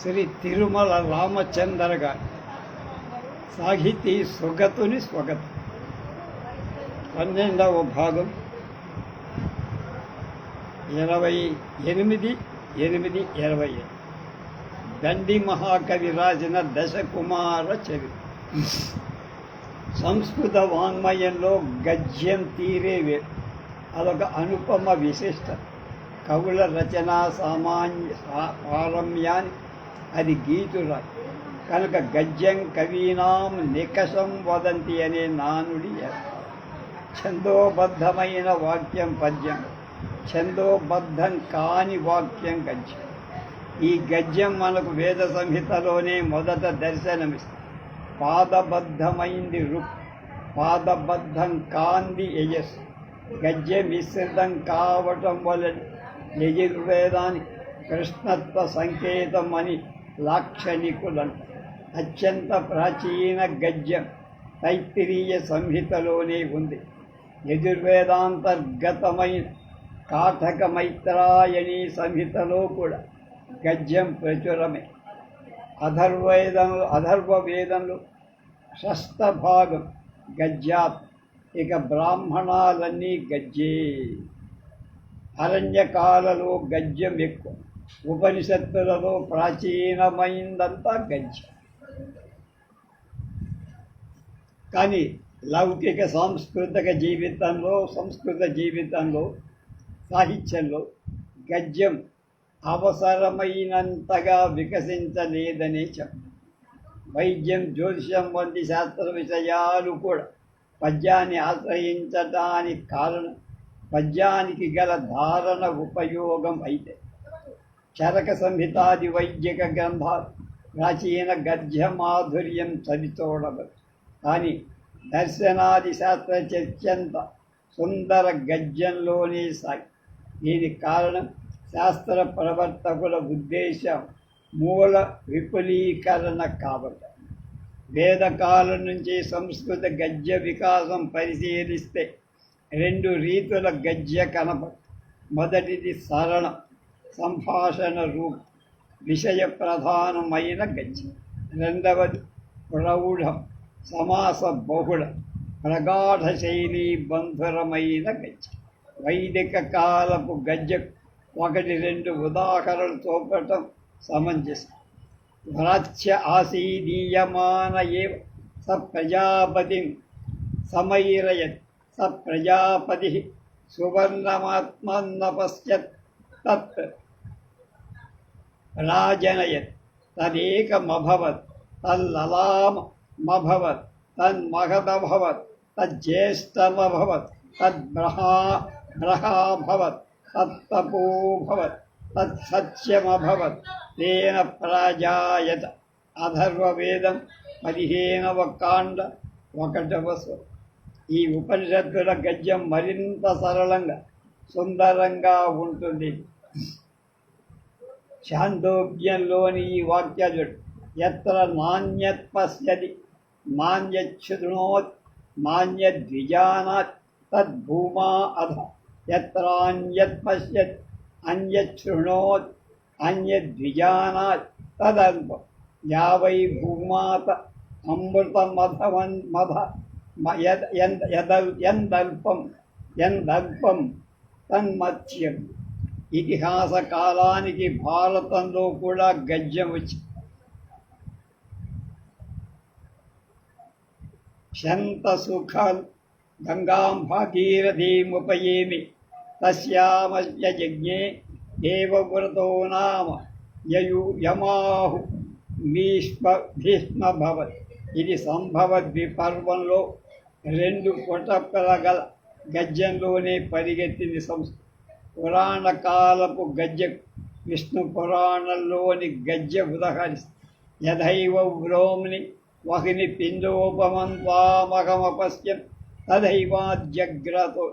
శ్రీ తిరుమల రామచంద్ర గారి సాహితీ స్వగతుని స్వగతం 12వ భాగం 28/8/20 దండి మహాకవి రాసిన దశకుమార చరిత్ర. సంస్కృత వాంగ్మయంలో గద్యం తీరే వేరు, అదొక అనుపమ విశిష్ట. కవుల రచనా పారమ్యాన్ని అది గీతురాయి కనుక గద్యం కవీనాం నికషం వదంతి అనే నానుడి. ఛందోబద్ధమైన వాక్యం పద్యం, ఛందోబద్ధం కాని వాక్యం గద్యం. ఈ గద్యం మనకు వేద సంహితలోనే మొదట దర్శనమిస్తుంది. పాదబద్ధమైంది రుక్, పాదబద్ధం కాంది యజస్సు. గద్యం మిశ్రితం కావటం వలన యజుర్వేదానికి కృష్ణత్వ సంకేతం అని లాక్షణికులంట. అత్యంత ప్రాచీన గద్యం తైత్తిరీయ సంహితలోనే ఉంది. యజుర్వేదాంతర్గతమైన కాఠక మైత్రాయణీ సంహితలో కూడా గద్యం ప్రచురమే. అథర్వవేదంలో షష్ఠ భాగం గద్యాత్. ఇక బ్రాహ్మణాలన్నీ గద్యే. అరణ్యకాలలో గద్యం ఎక్కువ. ఉపనిషత్తులలో ప్రాచీనమైందంతా గద్యం. కానీ లౌకిక సంస్కృత జీవితంలో సాహిత్యంలో గద్యం అవసరమైనంతగా వికసించలేదనే చెప్పు. వైద్యం, జ్యోతిషం వంటి శాస్త్ర విషయాలు కూడా పద్యాన్ని ఆశ్రయించటానికి కారణం పద్యానికి గల ధారణ ఉపయోగం అయితే. చరక సంహితాది వైద్యక గ్రంథాలు ప్రాచీన గద్య మాధుర్యం చవిచూడవచ్చు. కానీ దర్శనాది శాస్త్ర చర్చంత సుందర గద్యంలోనే సాగి. దీనికి కారణం శాస్త్ర ప్రవర్తకుల ఉద్దేశం మూల విపులీకరణ కాబట్టి. వేదకాలం నుంచి సంస్కృత గద్య వికాసం పరిశీలిస్తే 2 రీతుల గద్య కనపడు. మొదటిది సరళ సంభాషణ రూపం, విషయ ప్రధానమైన గద్యం. రెండవది ప్రౌఢం, సమాస బహుళ, ప్రగాఢ శైలి బంధురమైన గద్యం. వైదిక కాలపు గద్యకు 1-2 ఉదాహరణలు చూపటం సమంజసం. వ్రాచ్య ఆసీదీయమాన ఏవ స ప్రజాపతిం సమైరయత్ స ప్రజాపతి సువర్ణమాత్మన్నపశ్యత్ తత్ రాజనయత్ తదేకమభవత్ తల్లలామభవత్ తన్మహదభవత్ తజ్యేష్టమభవత్ తద్బ్రహాభవత్ తత్తపోభవత్ తత్సత్యమభవత్ తేన ప్రాజాయత. అథర్వవేదం 15వ కాండ 1వ శ్లోకం. ఈ ఉపనిషత్తుల గద్యం మరింత సరళంగా సుందరంగా ఉంటుంది. ఛాందోగ్యంలోని ఈ వాక్యాలు ఎత్ర నాణ్యత్ పశ్యతి నాణ్యశృణోత్ నాణ్యద్విజానాత్ తద్భూమా అధ. ఎత్రాన్యత్ పశ్యత్ అన్యశృణోత్ అన్యద్విజానాత్ తదల్పం. యావై భూమాత అమృతమధ ఎందల్పం తన్మత్యం. ఇతిహాస కాలానికి భారతంలో కూడా గద్యం వచ్చి శంత సుఖం గంగాం భాగీరథీముపయేమి తస్యామస్య యజ్ఞే దేవవ్రతో నామ యమాహు భీష్మభవత్. ఇది సంభవద్విపర్వంలో 2 పొటక్కల గల గద్యంలోనే పరిగెత్తింది సంస్కృతి. పురాణ కాలపు గద్య విష్ణు పురాణంలోని గద్య ఉదహరిస్తుంది. యథైవ వ్రోమ్ని వహిని పిండోపమం త్వామహమపశ్యం తథైవాద్యాగ్రతో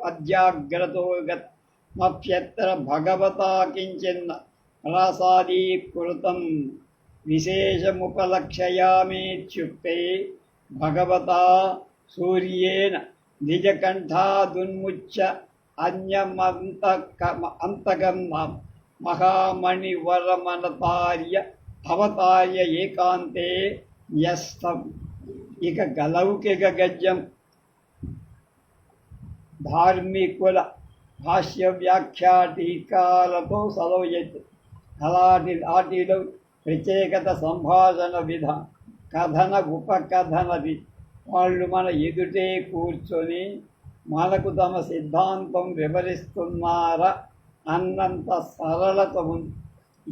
గత్యత్ర భగవతా కించిన్న ప్రాసాదీకృతం విశేషముపలక్షయామేత్యుక్తే భగవతా సూర్యేణ నిజకంఠాదున్ముచ్య అన్యమంతకం మహామణివరమనతార్య అవతార్య ఏకాంతే న్యస్తం. ఇక గలౌకిక గద్యం ధార్మికుల భాష్య వ్యాఖ్యా టీకాలతో సలవయెత్తు. అలాంటిలో ప్రత్యేకత సంభాషణ విధానం, కథన ఉపకథనది. వాళ్ళు మన ఎదుటే కూర్చొని మనకు తమ సిద్ధాంతం వివరిస్తున్నారా అన్నంత సరళత ఉంది.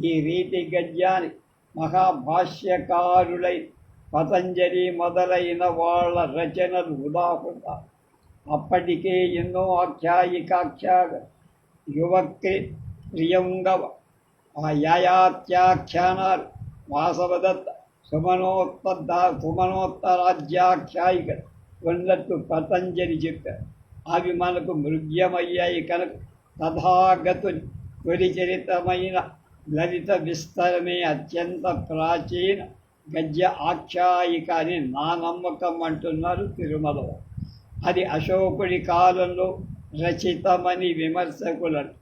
ఈ రీతి గద్యాన్ని మహాభాష్యకారులై పతంజలి మొదలైన వాళ్ళ రచనలు ఉదాహరణ. అప్పటికే ఎన్నో ఆఖ్యాయికాఖ్యాగ యువక్తి ప్రియంగవ ఆ యాయాత్యాఖ్యానాలు వాసవదత్త సుమనోత్తరాధ్యాఖ్యాయిక ఉన్నట్టు పతంజలి చెప్పారు. అవి మనకు మృగ్యమయ్యాయి కనుక తథాగతుని తొలి చరిత్రమైన లలిత విస్తరమే అత్యంత ప్రాచీన గద్య ఆఖ్యాయిక అని నా నమ్మకం అంటున్నారు తిరుమలలో. అది అశోకుడి కాలంలో రచితమని విమర్శకులను.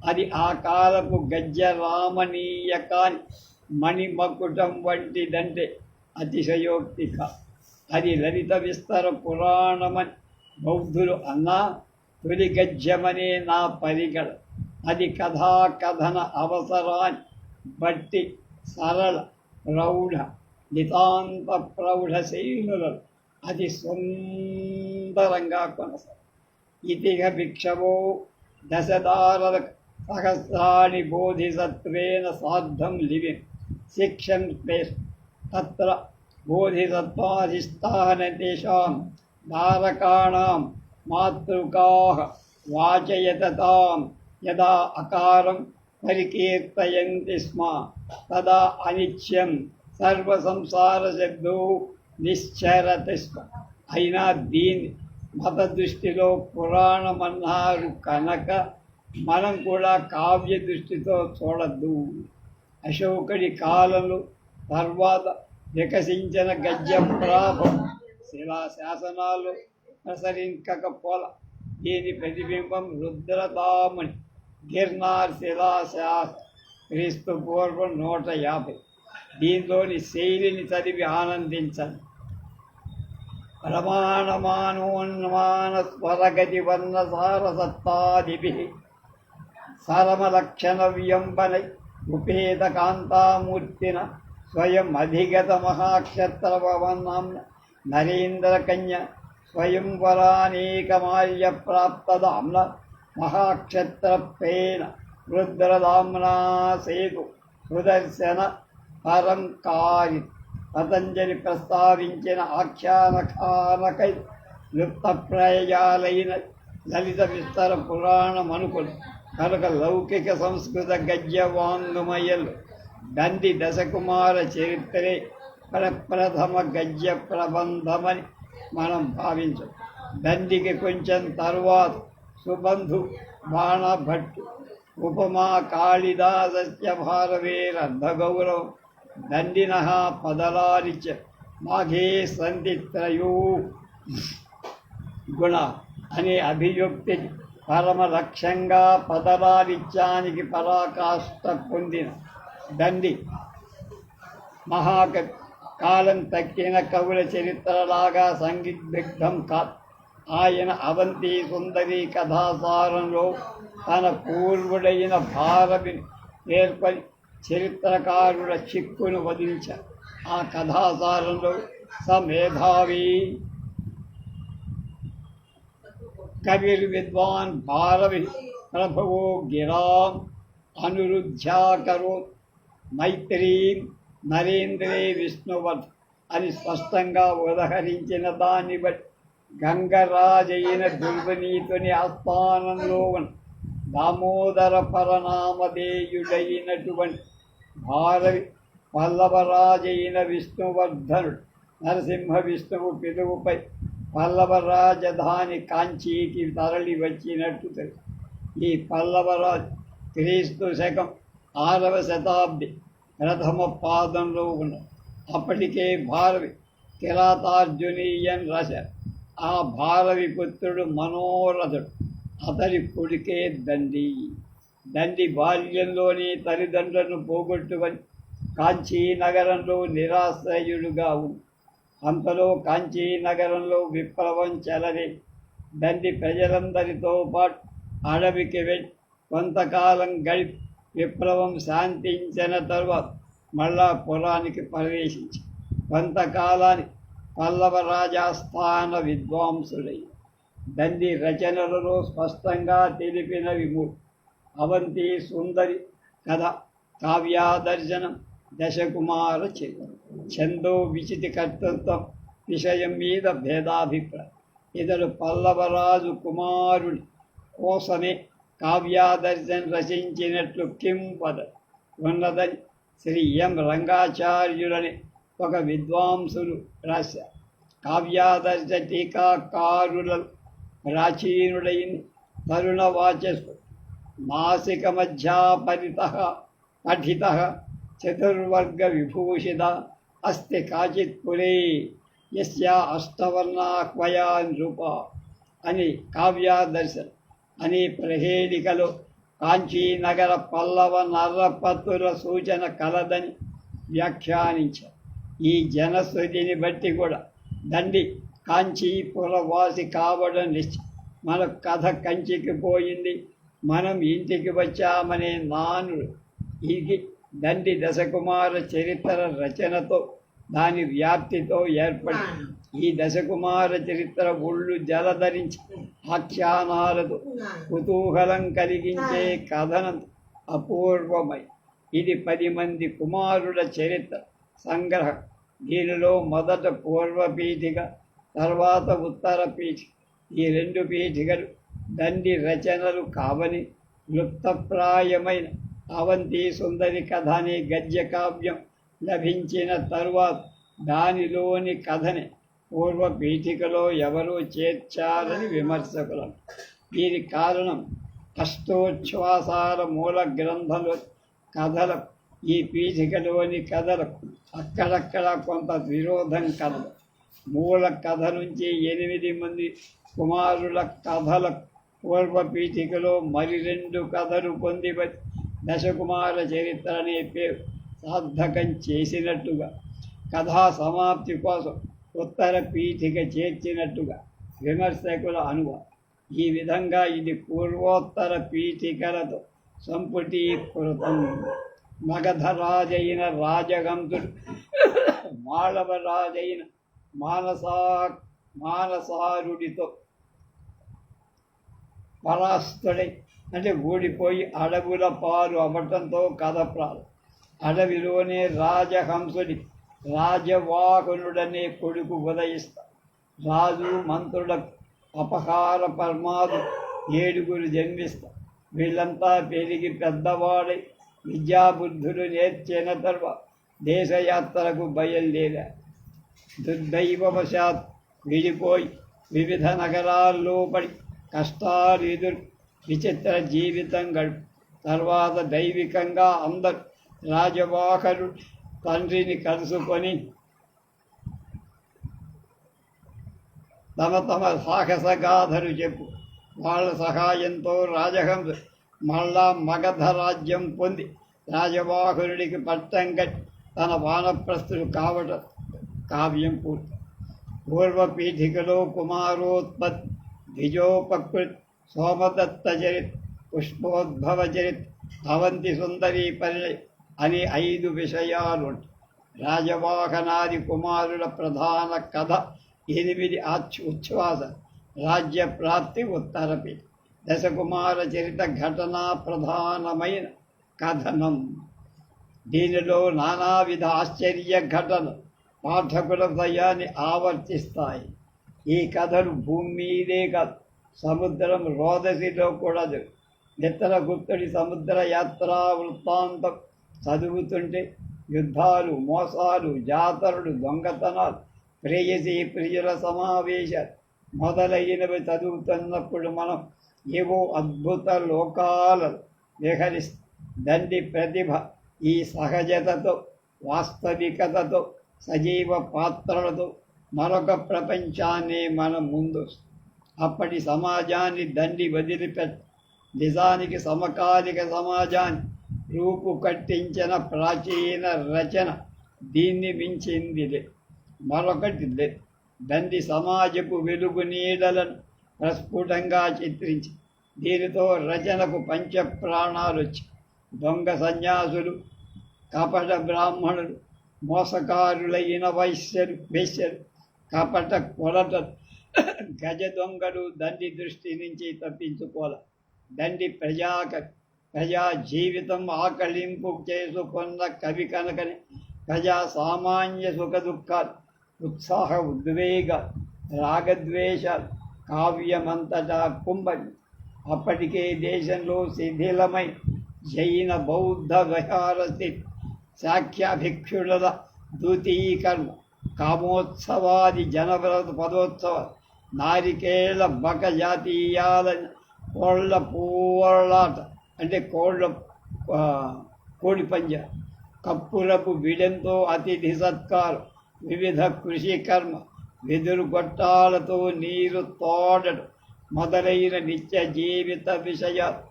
అది ఆ కాలపు గద్య రామణీయకాని మణిమకుటం వంటిదంటే అతిశయోక్తిక. అది లలిత విస్తర పురాణమని బౌద్ధులు అన్నా తొలి గద్యమనే నా పరిగణ. అది కథాకథన అవసరాన్ని బట్టి సరళ ప్రౌఢ నితాంత ప్రౌఢ శైలులను అది సుందరంగా కొనసాగు. ఇతిహ భిక్షవో దశదారల సహస్రాణి బోధిసత్వేన సార్థం లివింగ్ శిక్షన్ ప్లేస్ తత్ర బోధిసత్వాధిష్టాన తేషాం ధారకాణాం మాతృకాః వాచయతాం యదా అకారం పరికీర్తయంతి స్మ తదా అనిత్యం సర్వసంసార శబ్దో నిశ్చరతి స్మ. అయినా దీన్ని మత దృష్టిలో పురాణమన్నారు కనుక మనం కూడా కావ్య దృష్టితో చూడద్దు. అశోకుడి కాలంలో తర్వాత వికసించిన గద్య ప్రాభం శిలా శాసనాలు ప్రసరించకపోల. దీని ప్రతిబింబం రుద్రతామణి గిర్నార్ శిలాశాస క్రీస్తు పూర్వం 150. దీనిలోని శైలిని చదివి ఆనందించండి. ప్రమాణమానోన్మాన స్వరగతి వర్ణ సారసత్తాదిభి సరమలక్షణ వ్యంబనై ఉపేత కాంతామూర్తిన స్వయం అధిగత మహాక్షత్రభవనం నరేంద్రకన్య స్వయంవరానేకమాల్య ప్రాప్తదాంన మహాక్షత్రప్రేణ రుద్రదామ్నా సేతు సుదర్శన పరంకారి. పతంజలి ప్రస్తావించిన ఆఖ్యానకానకై లుప్తప్రాయాలైన లలిత విస్తర పురాణమనుకులు కనుక లౌకిక సంస్కృత గద్య వాంగ్మయలు దండి దశకుమార చరిత్రే ప్రప్రథమ గద్య ప్రబంధమని మనం భావించం. దండికి కొంచెం తరువాత సుబంధు బాణభట్టు ఉపమా కాళిదాసస్య భారవేరర్ధగౌరవం దండినః పదలారిచ మాఘే సంధి త్రయో గుణ అనే అభియుక్తి పరమలక్ష్యంగా పదలారిత్యానికి పరాకాష్ట పొందిన దండి మహాకవి. కాలం తక్కిన కవుల చరిత్రలాగా సందిగ్ధం కాదు. ఆయన అవంతి సుందరి కథాసారంలో తన పూర్వుడైన భారవిని ఏర్పడి చరిత్రకారుల చిక్కును వదిలించారు. ఆ కథాసారంలో సమేధావి కవిర్ విద్వాన్ భారవి ప్రభువో గిరాం అనురుధ్యాకరో మైత్రీం నరేంద్రే విష్ణువత్ అని స్పష్టంగా ఉదహరించిన దాన్ని బట్టి గంగరాజైన దుర్వనీతుని ఆస్థానంలో ఉన్న దామోదర పరనామధేయుడైనటువంటి భారవి పల్లవరాజైన విష్ణువర్ధనుడు నరసింహ విష్ణువు పిలువుపై పల్లవ రాజధాని కాంచీకి తరలి వచ్చినట్టు తెలుసు. ఈ పల్లవరాజు క్రీస్తు శకం 6వ శతాబ్ది ప్రథమ పాదంలో ఉన్న అప్పటికే భారవి కిరాతార్జునీయం రాశారు. ఆ భారవి పుత్రుడు మనోరథుడు, అతడి కొడుకే దండి. దండి బాల్యంలోని తల్లిదండ్రులను పోగొట్టుకొని కాంచీ నగరంలో నిరాశ్రయుడుగా ఉంది. అంతలో కాంచీ నగరంలో విప్లవం చెలరే. దండి ప్రజలందరితో పాటు అడవికి వెళ్ళి కొంతకాలం గడిపి విప్లవం శాంతించిన తరువాత మళ్ళా పురానికి ప్రవేశించి కొంతకాలానికి పల్లవ రాజాస్థాన విద్వాంసుడై దండి రచనలలో స్పష్టంగా తెలిపినవి మూడు: అవంతి సుందరి కథ, కావ్యాదర్శనం, దశకుమార చరిత్ర. ఛందో విచితి కర్తృత్వం విషయం మీద భేదాభిప్రాయం. ఇతడు పల్లవరాజు కుమారుడి కోసమే కావ్యాదర్శనం రచించినట్లు కిం పద ఉన్నదని శ్రీ ఎం రంగాచార్యులని ఒక విద్వాంసులు రాశారు. కావ్యాదర్శ టీకాకారుల ప్రాచీనుడైన తరుణ వాచస్సు నాసిక మధ్యాపరిత పఠిత చతుర్వర్గ విభూషిత అస్తి కాచిత్ పురే యస్యా అష్టవర్ణాహ్వయా నృప అని కావ్యాదర్శనం అనే ప్రహేళికలో కాంచీనగర పల్లవ నరపతుల సూచన కలదని వ్యాఖ్యానించారు. ఈ జనశ్రుతిని బట్టి కూడా దండి కాంచీపురవాసి కావడం నిశ్చయం. మన కథ కంచికి పోయింది, మనం ఇంటికి వచ్చామనే నానుడు ఇది దండి దశకుమార చరిత్ర రచనతో దాని వ్యాప్తితో ఏర్పడి ఈ దశకుమార చరిత్ర ఒళ్ళు జలధరించి ఆఖ్యానాలతో కుతూహలం కలిగించే కథనం అపూర్వమై. ఇది 10 మంది కుమారుల చరిత్ర సంగ్రహం. దీనిలో మొదట పూర్వపీఠిక, తర్వాత ఉత్తర పీఠిక. ఈ 2 పీఠికలు దండి రచనలు కావని లుప్తప్రాయమైన అవంతి సుందరి కథ అనే గద్య కావ్యం లభించిన తరువాత దానిలోని కథని పూర్వపీఠికలో ఎవరో చేర్చారని విమర్శకులం. దీనికి కారణం అష్టోచ్ఛ్వాసాల మూల గ్రంథంలో కథలకు ఈ పీఠికలోని కథలకు అక్కడక్కడ కొంత విరోధం కలదు. మూల కథ నుంచి 8 మంది కుమారుల కథలకు పూర్వపీఠికలో మరి 2 కథలు పొంది దశకుమార చరిత్ర అనే పేరు సార్థకం చేసినట్టుగా, కథా సమాప్తి కోసం ఉత్తర పీఠిక చేర్చినట్టుగా విమర్శకుల అనుభవం. ఈ విధంగా ఇది పూర్వోత్తర పీఠికలతో సంపుటీకృతం. మగధరాజైన రాజహంసుడు మాళవరాజైన మానసారుడితో పరాస్తుడై అంటే ఓడిపోయి అడవుల పాలు అవ్వటంతో కథ ప్రారంభం. అడవిలోనే రాజహంసుడి రాజవాహనుడనే కొడుకు ఉదయిస్తాడు. రాజు మంత్రులకు అపహార పరమాదు 7 జన్మిస్తారు. వీళ్ళంతా పెరిగి పెద్దవాడై విద్యాబుద్ధులు నేర్చిన తర్వాత దేశయాత్రకు బయలుదేరారు. దుర్దైవవశాత్ విడిపోయి వివిధ నగరాల్లో పడి కష్టాలు ఎదురు విచిత్ర జీవితం గడుపు. తర్వాత దైవికంగా అందరూ రాజవాహనుడు తండ్రిని కలుసుకొని తమ సాహసగాథలు చెప్పు. వాళ్ళ సహాయంతో రాజహంస మళ్ళా మగధ రాజ్యం పొంది రాజవాహనుడికి పట్టం కట్టి తన వానప్రస్థుడు కావటం కావ్యం పూర్తి. పూర్వపీఠికలో కుమారోత్పత్తి, ద్విజోపకృతి, సోమదత్త చరిత్, పుష్పోద్భవ చరిత్, అవంతి సుందరీ పరిణయం అని 5 విషయాలుంటాయి. రాజవాహనాది కుమారుల ప్రధాన కథ 8 ఉచ్ఛ్వాస, రాజ్య ప్రాప్తి ఉత్తరపీఠ. దశకుమార చరిత ఘటనా ప్రధానమైన కథనం. దీనిలో నానావిధ ఆశ్చర్య ఘటనలు పాఠకుల హృదయాన్ని ఆవర్తిస్తాయి. ఈ కథలు భూమి మీదే కాదు, సముద్రం రోదసిలో కూడా చిత్రగుప్తుడి సముద్ర యాత్రా వృత్తాంతం చదువుతుంటే యుద్ధాలు, మోసాలు, జాతరలు, దొంగతనాలు, ప్రేయసి ప్రియుల సమావేశాలు మొదలైనవి చదువుతున్నప్పుడు మనం ఏవో అద్భుత లోకాలను విహరిస్తాం. దండి ప్రతిభ ఈ సహజతతో, వాస్తవికతతో, సజీవ పాత్రలతో మరొక ప్రపంచాన్ని మనం ముందు అప్పటి సమాజాన్ని దండి వదిలిపెట్ట నిజానికి సమకాలిక సమాజాన్ని రూపు కట్టించిన ప్రాచీన రచన దీన్ని మించిందిలే మరొకటి లేదు. దండి సమాజపు వెలుగు నీడలను ప్రస్ఫుటంగా చిత్రించి దీనితో రచనకు పంచప్రాణాలు వచ్చి దొంగ సన్యాసులు, కపట బ్రాహ్మణులు, మోసకారులైన వేశ్యలు, కపట కొలటలు, గజ దొంగలు దండి దృష్టి నుంచి తప్పించుకోల. దండి ప్రజా జీవితం ఆకలింపు చేసుకున్న కవి కనుకనే ప్రజా సామాన్య సుఖ దుఃఖాలు, ఉత్సాహ ఉద్వేగ, రాగద్వేషాలు కావ్యమంతటా కుంభని. అప్పటికే దేశంలో శిథిలమై జైన బౌద్ధ విహార స్థితి, శాఖ్యాభిక్షుల ద్వితీకరణ, కామోత్సవాది జనవ్రత పదోత్సవ, నారికేళ బక జాతీయాల కోళ్ల పూలాట అంటే కోడి పంజ, కప్పురపు విడెంతో అతిథి సత్కారం, వివిధ కృషి కర్మ, వెదురు గొట్టాలతో నీరు తోడడం మొదలైన నిత్య జీవిత విషయాలు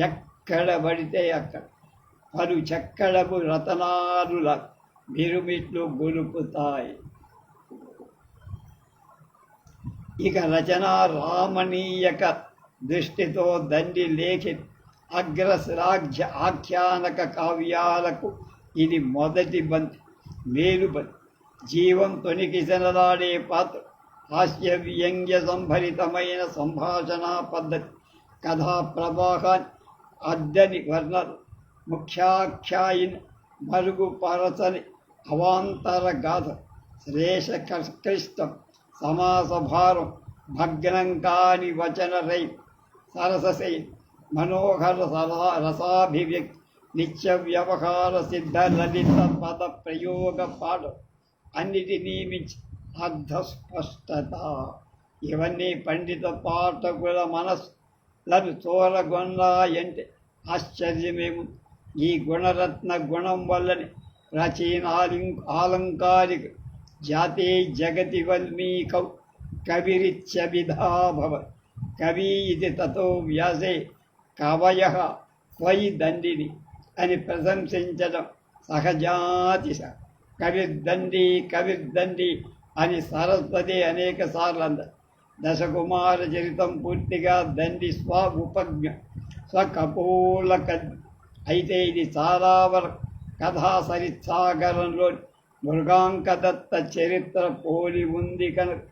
ఎక్కడ పడితే అక్కడ పలు చక్కడపు రతనాలుల మిరుమిట్లు గొలుపుతాయి. ఇక రచన రామణీయక దృష్టితో దండి లేఖి అగ్రశ్లాఘ్య ఆఖ్యానక కావ్యాలకు ఇది మొదటి బంతి, మేలుబంతి. జీవం తొణికిసెనలాడే పాత్ర, హాస్య వ్యంగ్య సంభరితమైన సంభాషణ పద్ధతి, కథా ప్రవాహాన్ని అద్దని వర్ణలు, ముఖ్యాఖ్యాయిని మరుగుపరచని అవాంతర గాథ, శ్రేషకృష్టం సమాసభారం, భగ్నం కాని వచన రై, సరసశైలి, మనోహర రసాభివ్యక్తి, నిత్య వ్యవహార సిద్ధ లలిత పద ప్రయోగ పాఠం, అన్నిటినీ మించి అర్ధస్పష్టత. ఇవన్నీ పండిత పాఠకుల మనస్సులను చూరగొన్నాయంటే ఆశ్చర్యమేము. ఈ గుణరత్న గుణం వల్లని ప్రాచీన ఆలంకారిక జాతే జగతి వల్మీకౌ కవిరిత్యభిధాభవ. కవి ఇది తతో వ్యాసే కవయ త్వయి దండిని అని ప్రశంసించడం సహజాతిశ. కవిర్దండి అని సరస్వతి అనేక సార్లు అంద. దశకుమార చరితం పూర్తిగా దండి ఉపజ్ఞ స్వకపోల అయితే ఇది చాలా వరకు కథా సరిత్సాగరంలోని మృగాంకదత్త చరిత్ర పోలి ఉంది కనుక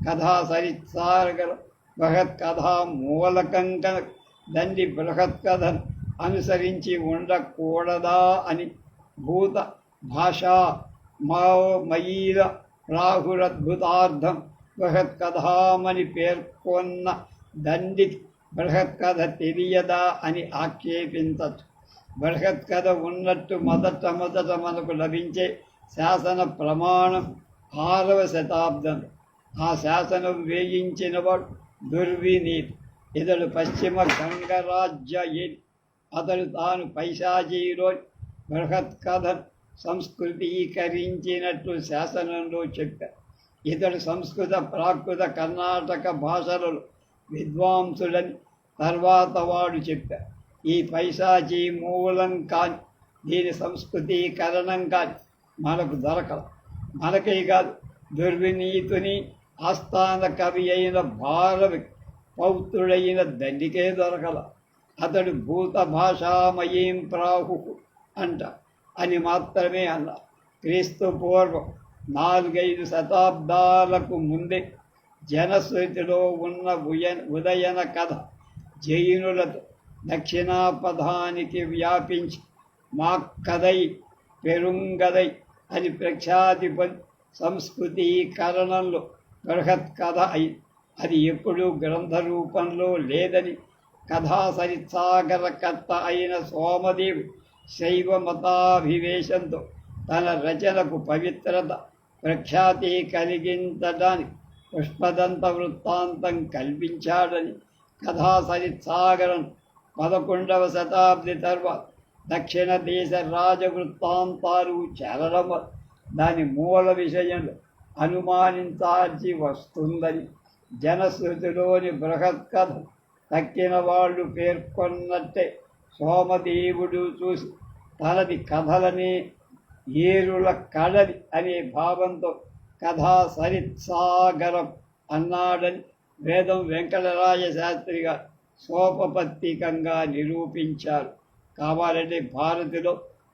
కథా సరిత్సాగరం బృహత్ కథా మూలకం కనుక దండి బృహత్ కథను అనుసరించి ఉండకూడదా అని భూత భాషా మయీర రాహురద్భుతార్థం బృహత్ కథామని పేర్కొన్న దండికి బృహత్ కథ తెలియదా అని ఆక్షేపించచ్చు. బృహత్ కథ ఉన్నట్టు మొదట మనకు లభించే శాసన ప్రమాణం 6వ శతాబ్దం. ఆ శాసనం వేయించినవాడు దుర్వినీతి. ఇతడు పశ్చిమ గంగరాజ్య అతడు తాను పైశాచీలో బృహత్ కథను సంస్కృతీకరించినట్లు శాసనంలో చెప్పారు. ఇతడు సంస్కృత, ప్రాకృత, కర్ణాటక భాషలలో విద్వాంసులని తర్వాత వాడు చెప్పారు. ఈ పైశాచీ మూలం కాని, దీని సంస్కృతీకరణం కాని మనకు దొరకదు. మనకే కాదు, దుర్వినీతుని ఆస్థాన కవి అయిన భారవి పౌత్రుడైన దండికే దొరకల. అతడు భూత భాషామయీం ప్రాహు అంట అని మాత్రమే అన్న. క్రీస్తు పూర్వం 4-5 శతాబ్దాలకు ముందే జనశ్రుతిలో ఉన్న ఉదయన కథ జైనులతో దక్షిణాపథానికి వ్యాపించి మాక్కదై పెరుంగదై అని ప్రఖ్యాతి పొంది సంస్కృతీకరణంలో బృహత్ కథ అయి అది ఎప్పుడూ గ్రంథ రూపంలో లేదని కథా సరిత్సాగరకర్త అయిన సోమదేవి శైవ మతాభివేశంతో తన రచనకు పవిత్రత ప్రఖ్యాతి కలిగించడానికి పుష్పదంత వృత్తాంతం కల్పించాడని కథా సరిత్సాగరం 11వ శతాబ్ది తర్వాత దక్షిణ దేశ రాజవృత్తాంతాలు చేరడం దాని మూల విషయంలో అనుమానించాల్సి వస్తుందని జనశ్రుతిలోని బృహత్ కథ తక్కిన వాళ్ళు పేర్కొన్నట్టే సోమదేవుడు చూసి తనది కథలనే ఏరుల కడలి అనే భావంతో కథా సరిత్సాగరం అన్నాడని వేదం వెంకటరాయ శాస్త్రిగా సోపపత్తికంగా నిరూపించారు. కావాలంటే భారతిలో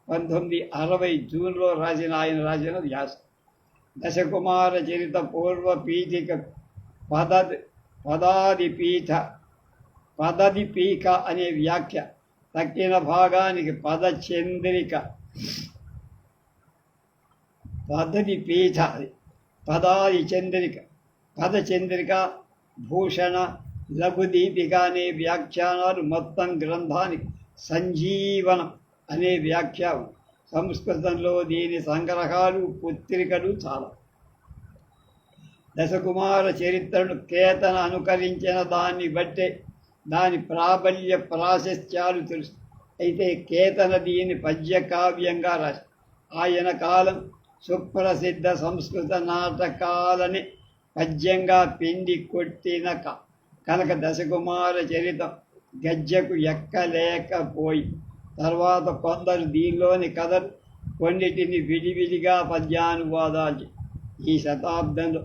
1960 జూన్లో రాసిన వ్యాసం. దశకుమార చరిత పూర్వ పీఠిక పదది పీక అనే వ్యాఖ్య, తక్కిన భాగానికి పదచంద్రిక, భూషణ, లఘుదీపిక అనే వ్యాఖ్యానాలు మొత్తం గ్రంథానికి సంజీవనం అనే వ్యాఖ్య. సంస్కృతంలో దీని సంగ్రహాలు, పుత్రికలు చాలా. దశకుమార చరిత్రను కేతన అనుకరించిన దాన్ని బట్టే దాని ప్రాబల్య ప్రాశస్త్యాలు తెలుసు. అయితే కేతన దీని పద్యకావ్యంగా రాసి ఆయన కాలం సుప్రసిద్ధ సంస్కృత నాటకాలని పద్యంగా పిండి కొట్టిన కనుక దశకుమార చరితం గజ్జకు ఎక్కలేకపోయి తర్వాత కొందరు దీనిలోని కథలు కొన్నిటిని విడివిడిగా పద్యానువాదాలు. ఈ శతాబ్దంలో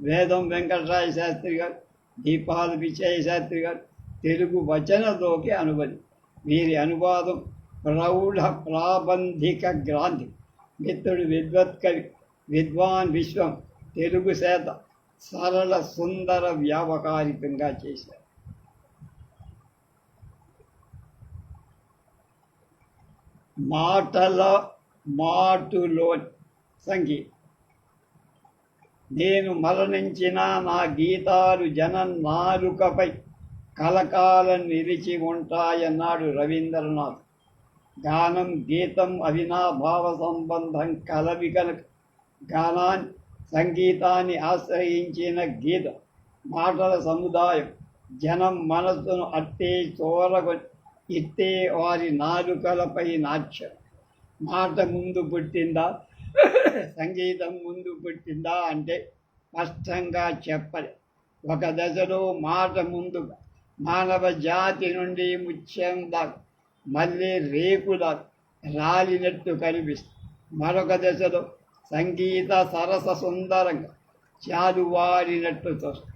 వేదం వెంకటరాయ శాస్త్రి గారు, దీపాల పిచ్చయ్య శాస్త్రి గారు తెలుగు వచనలోకి అనువది. వీరి అనువాదం ప్రౌఢ ప్రాబంధిక గ్రాంథి. మిత్రుడు విద్వత్కవి విద్వాన్ విశ్వం తెలుగు శాత సరళ సుందర వ్యావహారికంగా చేశారు. మాటులోని సంగీతం. నేను మరణించిన నా గీతాలు జనం నాలుకపై కలకాలం నిలిచి ఉంటాయన్నాడు రవీంద్రనాథ్. గానం గీతం అవినాభావ సంబంధం కలవి కనుక గానాన్ని సంగీతాన్ని ఆశ్రయించిన గీతం మాటల సముదాయం జనం మనస్సును అట్టే చోరగొని ఇట్టే వారి నాలుకలపై నాట్యం. మాట ముందు పుట్టిందా సంగీతం ముందు పుట్టిందా అంటే స్పష్టంగా చెప్పలే. ఒక దశలో మాట ముందుగా మానవ జాతి నుండి ముత్యం దాకా మళ్ళీ రేకులా రాలినట్టు కనిపిస్తుంది. మరొక దశలో సంగీత సరస సుందరంగా చాలువారినట్టు తోస్తుంది.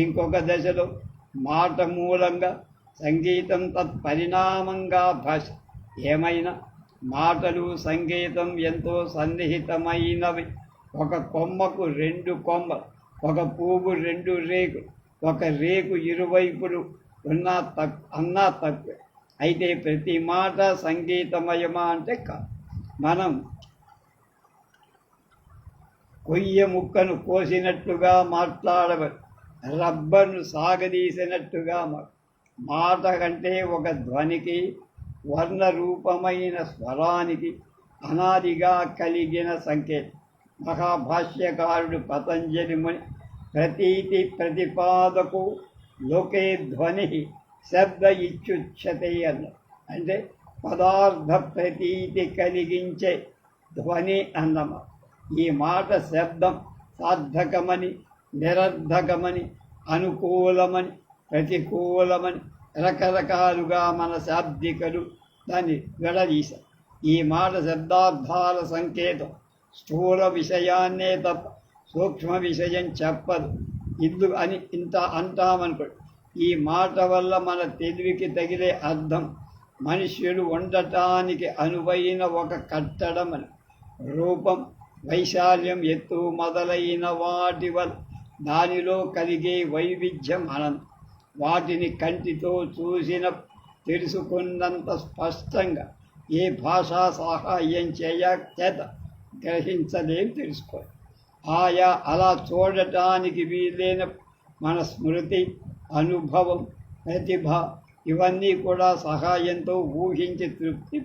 ఇంకొక దశలో మాట మూలంగా సంగీతం తత్పరిణామంగా భాష. ఏమైనా మాటలు సంగీతం ఎంతో సన్నిహితమైనవి. ఒక కొమ్మకు 2 కొమ్మలు, ఒక పువ్వు 2 రేకులు, ఒక రేకు ఇరువైపులు అన్నా తక్కువే. అయితే ప్రతి మాట సంగీతమయమా అంటే కాదు. మనం కొయ్య ముక్కను కోసినట్టుగా మాట్లాడవచ్చు, రబ్బర్ను సాగదీసినట్టుగా మాట కంటే ఒక ధ్వనికి వర్ణరూపమైన స్వరానికి అనాదిగా కలిగిన సంకేతం. మహాభాష్యకారుడు పతంజలి ముని ప్రతీతి ప్రతిపాదకు లోకే ధ్వని శబ్ద ఇచ్చుచ్యతే అన్న, అంటే పదార్థ ప్రతీతి కలిగించే ధ్వని అన్నమా. ఈ మాట శబ్దం సార్థకమని, నిరర్ధకమని, అనుకూలమని, ప్రతికూలమని రకరకాలుగా మన శాబ్దికలు దాన్ని విడదీశారు. ఈ మాట శబ్దార్థాల సంకేతం స్థూల విషయాన్నే తప్ప సూక్ష్మ విషయం చెప్పదు. ఇంత అంటామనుకోండి. ఈ మాట వల్ల మన తెలివికి తగిలే అర్థం మనుష్యుడు ఉండటానికి అనువైన ఒక కట్టడం అని. రూపం, వైశాల్యం, ఎత్తు మొదలైన వాటి వల్ల దానిలో కలిగే వైవిధ్యం అనంతం. వాటిని కంటితో చూసిన తెలుసుకున్నంత స్పష్టంగా ఏ భాషా సహాయం చేత గ్రహించలేం, తెలుసుకోవాలి. ఆయా అలా చూడటానికి వీలైన మన స్మృతి, అనుభవం, ప్రతిభ ఇవన్నీ కూడా సహాయంతో ఊహించి తృప్తి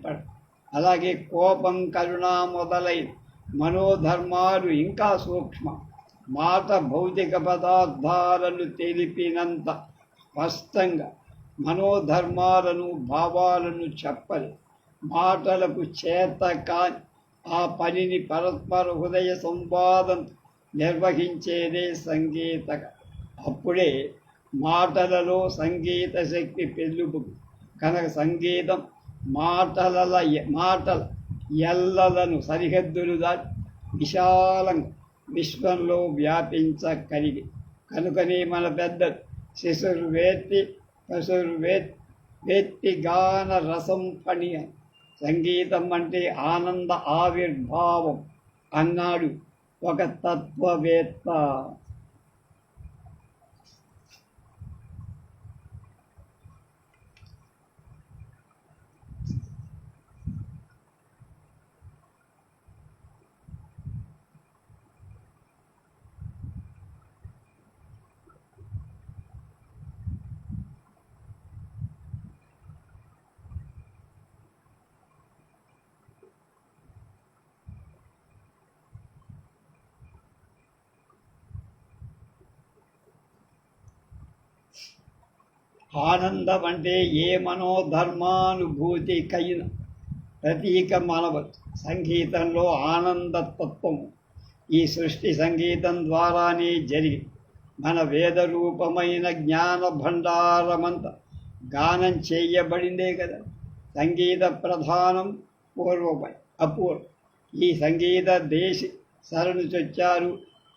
అలాగే కోపం, కరుణ మొదలైన మనోధర్మాలు ఇంకా సూక్ష్మ. మాట భౌతిక పదార్థాలను తెలిపినంత స్పష్టంగా మనోధర్మాలను, భావాలను చెప్పరు. మాటలకు చేత కాని ఆ పనిని పరస్పర హృదయ సంవాదం నిర్వహించేదే సంగీతక. అప్పుడే మాటలలో సంగీత శక్తి పెళ్ళుకు. కనుక సంగీతం మాటల ఎల్లలను సరిహద్దులు దాటి విశాలంగా విశ్వంలో వ్యాపించగలిగి కనుకనే మన పెద్దలు శిశురు వేత్తి పశురు వేత్తి గాన రసం పణి సంగీతం అంటే ఆనంద ఆవిర్భావం అన్నాడు ఒక తత్వవేత్త. ఆనందం అంటే ఏ మనోధర్మానుభూతికైన ప్రతీక మనవచ్చు. సంగీతంలో ఆనందతత్వము ఈ సృష్టి సంగీతం ద్వారానే జరిగి మన వేద రూపమైన జ్ఞాన భండారమంతా గానం చేయబడిందే కదా. సంగీత ప్రధానం పూర్వమై అపూర్వం. ఈ సంగీత దేశి శరణు చొచ్చారు,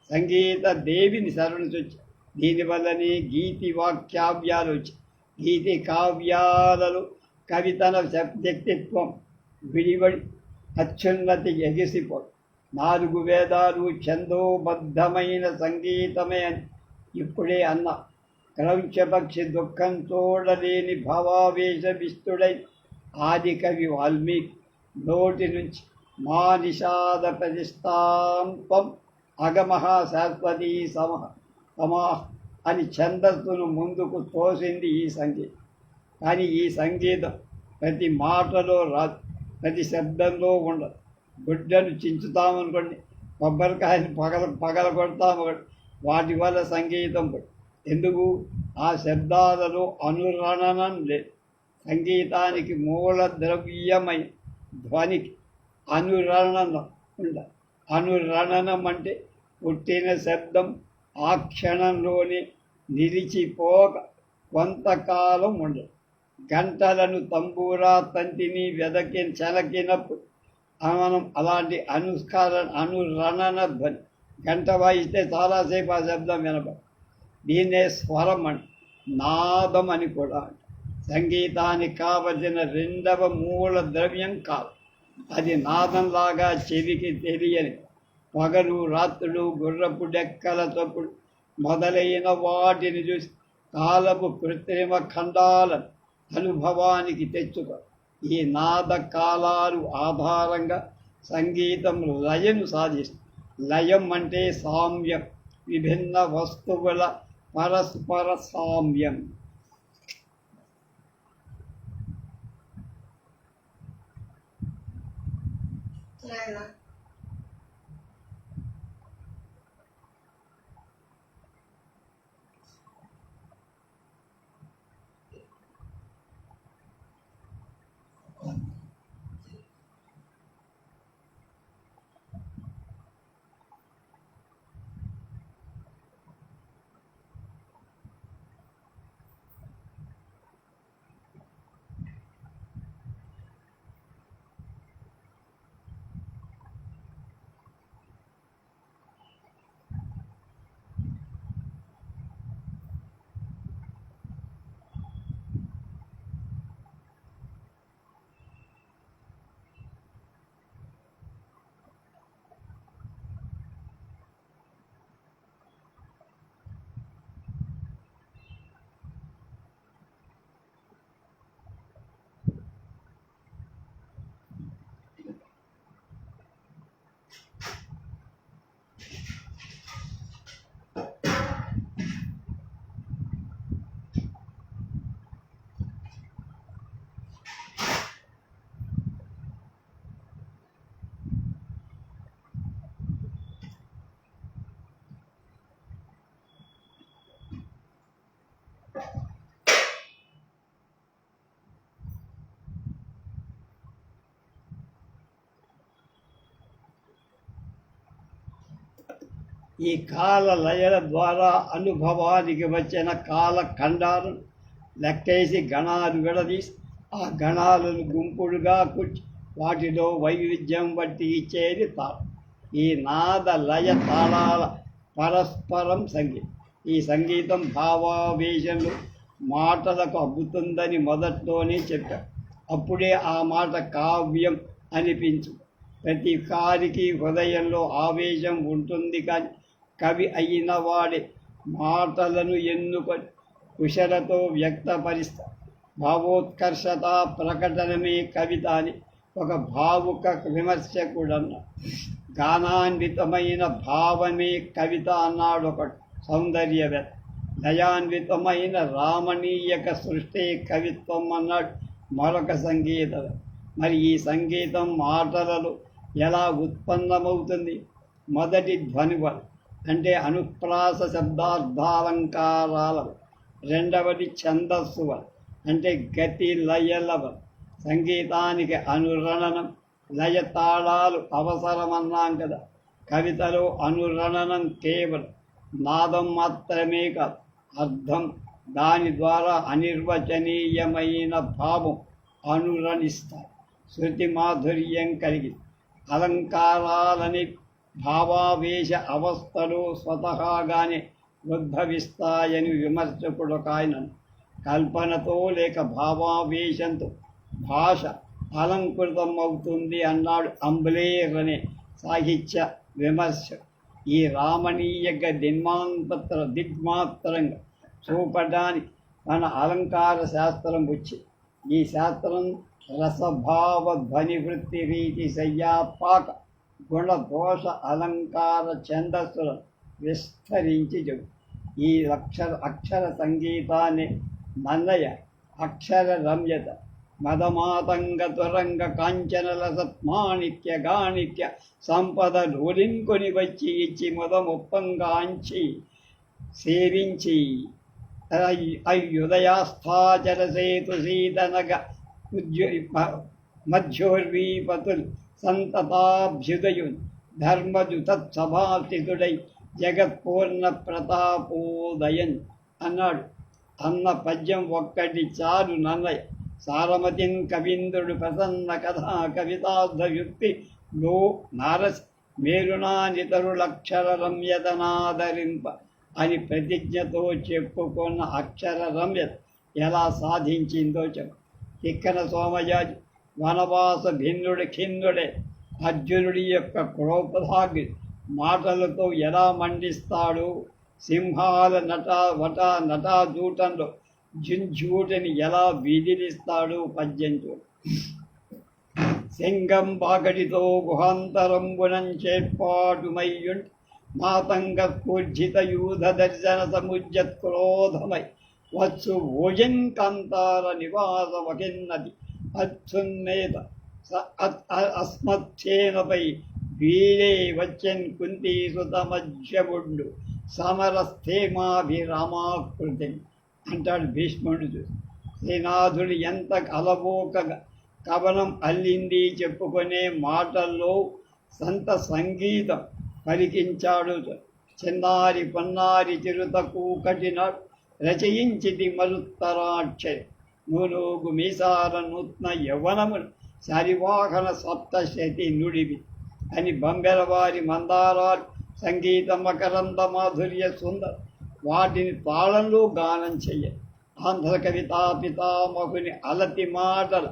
సంగీత దేవిని శరణు చొచ్చారు. దీనివల్లనే గీతి వాక్యావ్యాలు వచ్చాయి. గీతి కావ్యాలలో కవితన వ్యక్తిత్వం విడివడి అత్యున్నతి ఎగిసిపోయి 4 వేదాలు ఛందోబద్ధమైన సంగీతమే అని ఇప్పుడే అన్నా. క్రౌంచపక్షి దుఃఖం చూడలేని భావావేశ విస్తుడై ఆది కవి వాల్మీకి నోటి నుంచి మా నిషాద ప్రతిష్టాంపం అగమహ శాశ్వతీ సమా అని ఛందస్సును ముందుకు తోసింది ఈ సంగీతం. కానీ ఈ సంగీతం ప్రతి మాటలో రాదు, ప్రతి శబ్దంలో ఉండదు. గుడ్డను చించుతామనుకోండి, కొబ్బరికాయని పగల కొడతాము, వాటి వల్ల సంగీతం ఎందుకు? ఆ శబ్దాలలో అనురణనం లేదు. సంగీతానికి మూల ద్రవ్యమైన ధ్వనికి అనురణనం ఉండదు. అనురణనం అంటే పుట్టిన శబ్దం ఆ క్షణంలోనే నిలిచిపోక కొంతకాలం ఉండదు. గంటలను తంబూరా తంతిని చెలకినప్పుడు మనం అలాంటి అనురణన ధ్వని గంట వాయిస్తే చాలాసేపు ఆ శబ్దం వినపడు. దీన్నే స్వరం అని నాదం అని కూడా అంట. సంగీతానికి కావలసిన 2వ మూల ద్రవ్యం కాదు. అది నాదంలాగా చెవికి తెలియని పగలు రాత్రులు గుర్రపు డెక్కల చప్పుడు మొదలైన వాటిని చూసి కాలపు కృత్రిమ ఖండాలను అనుభవానికి తెచ్చుకో. ఈ నాద కాలాలు ఆధారంగా సంగీతం లయను సాధిస్తుంది. లయం అంటే సామ్యం, విభిన్న వస్తువుల పరస్పర సామ్యం. ఈ కాల లయల ద్వారా అనుభవానికి వచ్చిన కాలఖండాలను లెక్కేసి గణాలు విడదీసి ఆ గణాలను గుంపులుగా కూర్చి వాటిలో వైవిధ్యం బట్టి ఇచ్చేది తాళం. ఈ నాద లయ తాళాల పరస్పరం సంగీతం. ఈ సంగీతం భావావేశంలో మాటలకు అబ్బుతుందని మొదట్లోనే చెప్పారు. అప్పుడే ఆ మాట కావ్యం అనిపించు. ప్రతి కారికి హృదయంలో ఆవేశం ఉంటుంది, కానీ కవి అయిన వాడే మాటలను ఎన్నుకొని కుశలతో వ్యక్తపరిస్తారు. భావోత్కర్షత ప్రకటనమే కవిత అని ఒక భావుక విమర్శకుడన్నాడు. గానాన్వితమైన భావమే కవిత అన్నాడు ఒకడు సౌందర్యవేత్త. లయాన్వితమైన రామణీయక సృష్టి కవిత్వం అన్నాడు మరొక సంగీతం. మరి ఈ సంగీతం మాటలలో ఎలా ఉత్పన్నమవుతుంది? మొదటి ధ్వనివలు, అంటే అనుప్రాస శబ్దార్థాలంకారాల. రెండవది ఛందస్సువలు, అంటే గతి లయలవలు. సంగీతానికి అనురణనం, లయ తాళాలు అవసరమన్నాం కదా. కవితలో అనురణనం కేవలం నాదం మాత్రమే కాదు, అర్థం, దాని ద్వారా అనిర్వచనీయమైన భావం అనురణిస్తారు. శృతి మాధుర్యం కలిగి అలంకారాలని భావావేశ అవస్థలు స్వతహాగానే ఉద్భవిస్తాయని విమర్శకుడు ఆయన. కల్పనతో లేక భావావేశంతో భాష అలంకృతం అవుతుంది అన్నాడు అంబ్లేర్ అనే సాహిత్య విమర్శ. ఈ రామణీయక దిగ్మాత్రంగా చూపడానికి మన అలంకార శాస్త్రం వచ్చి, ఈ శాస్త్రం రసభావ ధ్వనివృత్తి రీతి శయ్యాపాక గుణదోష అలంకార ఛందస్సులను విస్తరించి చెబు. ఈ అక్షర సంగీతాన్ని నన్నయ అక్షర రమ్యత మదమాతంగ తురంగ కాంచన లసత్మాణిక్య గాణిక్య సంపద లోలింకొని వచ్చి ఇచ్చి మొదమొప్పంగాంచి సేవించి అయ్యుదయాస్థాచర సేతు సీతనగ మధ్యోర్వీపతుల్ సంతతాభ్యుదయున్ ధర్మజు తత్సభాస్థితుడై జగత్పూర్ణ ప్రతాపోదయన్ అన్నాడు. అన్న పద్యం ఒక్కటి చాలు నన్నయ. సారమతిన్ కవీంద్రుడు ప్రసన్న కథా కవితార్థయుక్తి లో నారస్ మేలునానితరులక్షర రమ్యతనాదరింప అని ప్రతిజ్ఞతో చెప్పుకున్న అక్షర రమ్యత ఎలా సాధించిందో చెప్పు. తిక్కన సోమయాజి వనవాస భిన్నుడి ఖిన్నుడే అర్జునుడి యొక్క క్రోపధాగ్ని మాటలతో ఎలా మండిస్తాడు. సింహాల నటాజూటంలో జింజూటని ఎలా వీధిలిస్తాడు పద్యం చూడు. సింగం బాగడితో గుహాంతరంబునం చేర్పాటుమయ్యుండి మాతంగ స్ఫూర్జిత యూధ దర్శన సముజ్జత్ క్రోధమై వచ్చు భోజన్ కాంతార నివాస వకిన్నది అచ్చున్నేత అస్మచ్చేనపై వీరే వచ్చన్ కుంతీసుత మధ్యముండు సమరస్థేమాభిరామాకృతి అంటాడు భీష్ముడు. చూసి శ్రీనాథుడు ఎంత అలవోకగా కవనం అల్లింది చెప్పుకునే మాటల్లో సంత సంగీతం పలికించాడు. చిన్నారి పొన్నారి చిరుత కూకటినాడు రచయించిది మరుత్తరాక్షరి నూనూగు మీసాల నూత్న యవ్వనమును శరివాహన సప్తశతి నుడివి అని బంబెరవారి మందారాలు సంగీత మకరంద మాధుర్య సుందర వాటిని తాళంలో గానం చెయ్య. ఆంధ్ర కవితా పితామహుని అలతి మాటల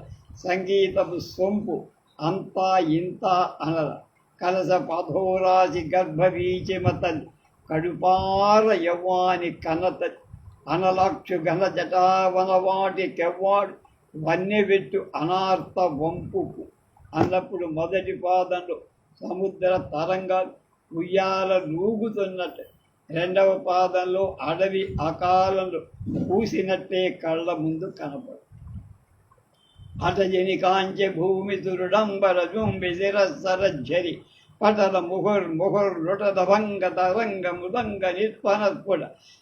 సంగీతపు సొంపు అంతా ఇంత అనల. కలస పథోరాశి గర్భవీచిమతల్ కడుపార యవ్వాని కనత అనలాక్షు ఘన జటావనవాటి కెవ్వాడు వన్యవెట్టు అనార్త వంపుకు అన్నప్పుడు మొదటి పాదంలో సముద్ర తరంగాలు ఉయ్యాల లూగుతున్నట్టే, రెండవ పాదంలో అడవి అకాలంలో పూసినట్టే కళ్ళ ముందు కనపడు. అటజని కాంచె భూమి తురుడంబర జుంబి శిరస్సరజ్జరి పటల ముహుర్ లుటదభంగ తరంగ మృదంగ నిత్పనస్ఫుడ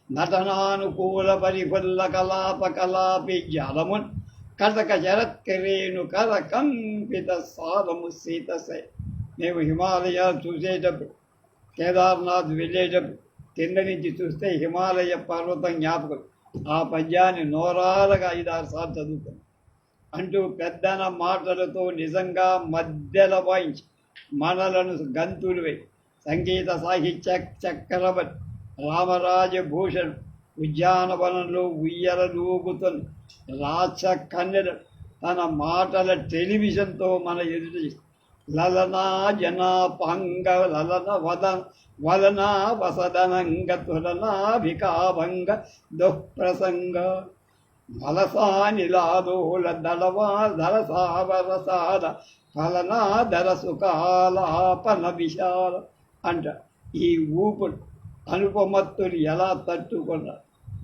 నటనానుకూల పరిఫుల్ల కలాప కలాపి జలమున్ కటక శరత్కరేణు కర కంపిత సారము సీతసే. మేము హిమాలయాలు చూసేటప్పుడు, కేదార్నాథ్ వెళ్ళేటప్పుడు కింద నుంచి చూస్తే హిమాలయ పర్వతం జ్ఞాపకం. ఆ పద్యాన్ని నోరాలుగా 5-6 సార్లు చదువుతాం. అంటూ పెద్దన మాటలతో నిజంగా మధ్యల వాయించి మనలను గంతులు వేయి సంగీత సాహిత్య చక్రవర్తి రామరాజభూషణ్ ఉద్యానవనంలో ఉయ్యలూగుతున్న రాచ కన్నెల తన మాటల టెలివిజన్తో మన ఎదుట లలనా జనాపంగ లలన వలనా వసదనంగ తులనాభికాభంగ దుఃప్రసంగ మలసానిలాదోల దళవా దళసావరసాల ఫలనాదర సుకాలాపన విశాల అంట. ఈ ఊపుడు అనుపమత్తులు ఎలా తట్టుకున్నారు?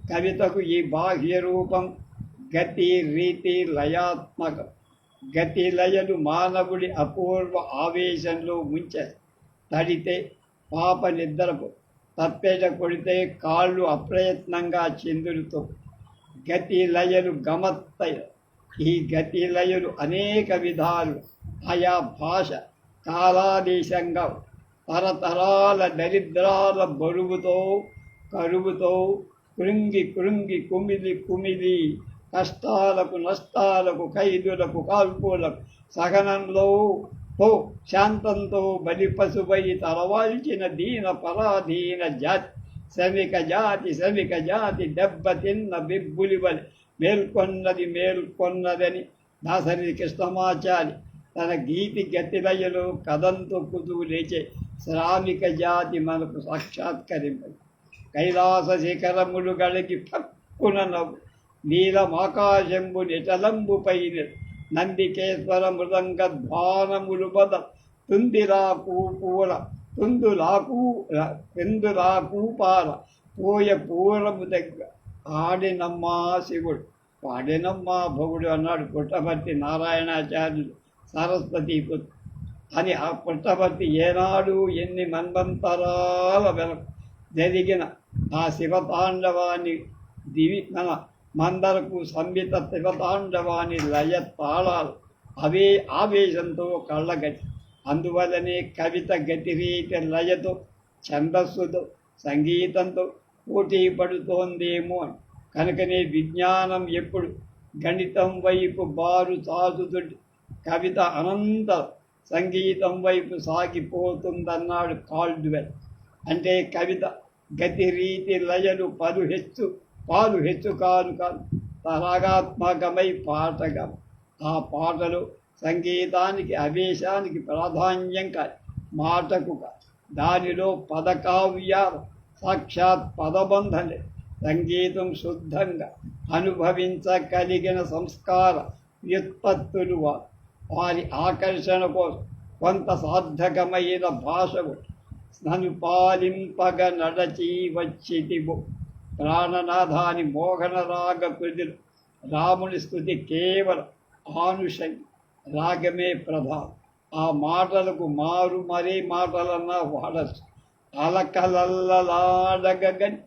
కవితకు ఈ బాహ్య రూపం గతి రీతి లయాత్మకం. గతి లయలు మానవుడి అపూర్వ ఆవేశంలో ముంచే. తడితే పాప నిద్రపు, తప్పెట కొడితే కాళ్ళు అప్రయత్నంగా చిందులుతో గతి లయలు గమత్తయ. ఈ గతి లయలు అనేక విధాలు ఆయా భాష కాలాదేశంగా తరతరాల దరిద్రాల బరువుతో కరువుతో కృంగి కృంగి కుమిలి కుమిలి కష్టాలకు నష్టాలకు ఖైదులకు కాల్పులకు సహనంలో శాంతంతో బలిపశుపై తలవాల్చిన దీన పరాధీన జాతి శ్రమిక జాతి దెబ్బతిన్న బిబ్బులివలి మేల్కొన్నదని దాసరి కృష్ణమాచారి తన గీతి గతిలయలో కథం తొక్కుతూ లేచే శ్రామిక జాతి మనకు సాక్షాత్కరింపదు. కైలాస శిఖరములు గడికి పక్కున నవ్వు నీలమాకాశంబు నిటలంబుపై నందికేశ్వర మృదంగ ధ్వానములు బద తుందిరాకు పూల తుందులాకు పాల పోయ పూరము దగ్గర ఆడినమ్మా శివుడు పాడినమ్మా భవుడు అన్నాడు పుట్టపర్తి నారాయణాచార్యుడు సరస్వతి పుత్ర అని. ఆ పుట్టపర్తి ఏనాడు ఎన్ని మన్వంతరాల వెనక జరిగిన ఆ శివతాండవాన్ని మన మందరకు సంహిత శివతాండవాన్ని లయ తాళాలు అవే ఆవేశంతో కళ్ళగట్టి. అందువల్లనే కవిత గతిరీతి లయతో ఛందస్సుతో సంగీతంతో పోటీ పడుతోందేమో అని. కనుకనే విజ్ఞానం ఎప్పుడు గణితం వైపు బారు చాచుతుంటే కవిత అనంత సంగీతం వైపు సాగిపోతుందన్నాడు కాల్డ్వెల్. అంటే కవిత గతి రీతి లయలు పాలు హెచ్చు కాదు రాగాత్మకమై పాటగా. ఆ పాటలు సంగీతానికి ఆవేశానికి ప్రాధాన్యం కాదు, మాటకు కాదు. దానిలో పదకావ్యాలు సాక్షాత్ పదబంధలే. సంగీతం శుద్ధంగా అనుభవించగలిగిన సంస్కార వ్యుత్పత్తులు వారి ఆకర్షణ కోసం కొంత సార్థకమైన భాషకు నన్ను పాలింపగ నడచి వచ్చితిబో. ప్రాణనాథాని మోహన రాగ కృతులు రాముని స్థుతి కేవలం ఆనుషంగి, రాగమే ప్రధానం. ఆ మాటలకు మరే మాటలన్నా వాడచ్చు. అలకలల్లలాడగని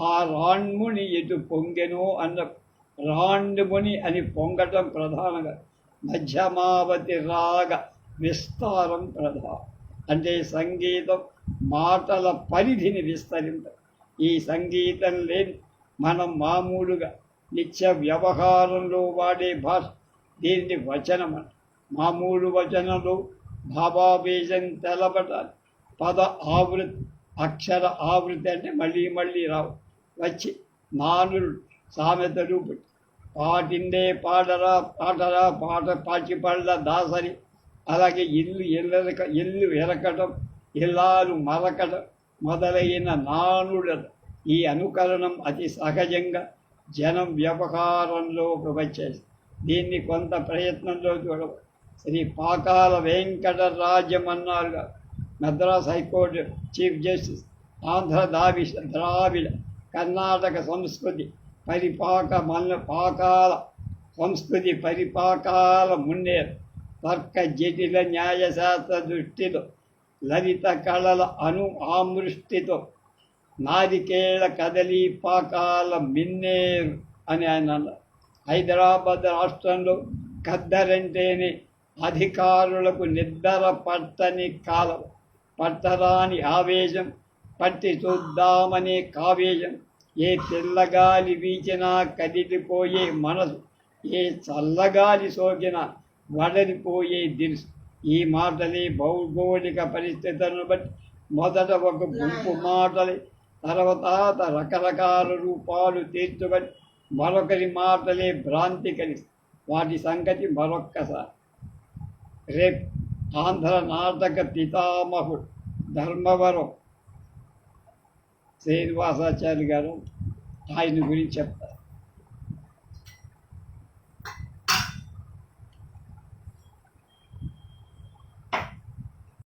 ఆ రాణ్ముని ఎటు పొంగెనో అన్న రాండుముని అని పొంగటం ప్రధానంగా. మధ్యమావతి రాగ విస్తారం ప్రధానం. అంటే సంగీతం మాటల పరిధిని విస్తరింప. ఈ సంగీతం లేని మనం మామూలుగా నిత్య వ్యవహారంలో వాడే భాష దీన్ని వచనం అంట. మామూలు వచనంలో భావావేశం తెలపటాలి. పద ఆవృత్తి అక్షర ఆవృత్తి అంటే మళ్ళీ రావు వచ్చి నానులు సామెతలు పాటిందే పాట పాచి పళ్ళ దాసరి. అలాగే ఇల్లు ఎరకటం, ఇల్లాలు మరకటం మొదలైన నానుడలు. ఈ అనుకరణం అతి సహజంగా జనం వ్యవహారంలోకి వచ్చేసి దీన్ని కొంత ప్రయత్నంలో చూడవు. శ్రీ పాకాల వెంకటరాజ్యం అన్నారుగా Madras high court chief justice. Andhra Dravida Karnataka సంస్కృతి పాకాల సంస్కృతి పరిపాకాల మున్నేరు. తర్క జటిల న్యాయశాస్త్ర దృష్టిలో లలిత కళల ఆమృష్టితో నారికేళ కదలి పాకాల మిన్నేరు అని ఆయన అన్నారు. హైదరాబాద్ రాష్ట్రంలో ఖద్దరంటేనే అధికారులకు నిద్ర పట్టని కాలం, పట్టరాని ఆవేశం, పట్టి చూద్దామనే కావేశం. ఏ తెల్లగాలి వీచినా కదిలిపోయే మనసు, ఏ చల్లగాలి సోకిన వడలిపోయే దినుసు. ఈ మాటలే భౌగోళిక పరిస్థితులను బట్టి మొదట ఒక గుంపు మాటలే తర్వాత రకరకాల రూపాలు తీర్చుకొని మరొకరి మాటలే భ్రాంతి కలిసి వాటి సంగతి మరొక్కసారి రేపు ఆంధ్ర నాటక పితామహుడు ధర్మవరం శ్రీనివాసాచార్య గారు ఆయన గురించి చెప్తారు.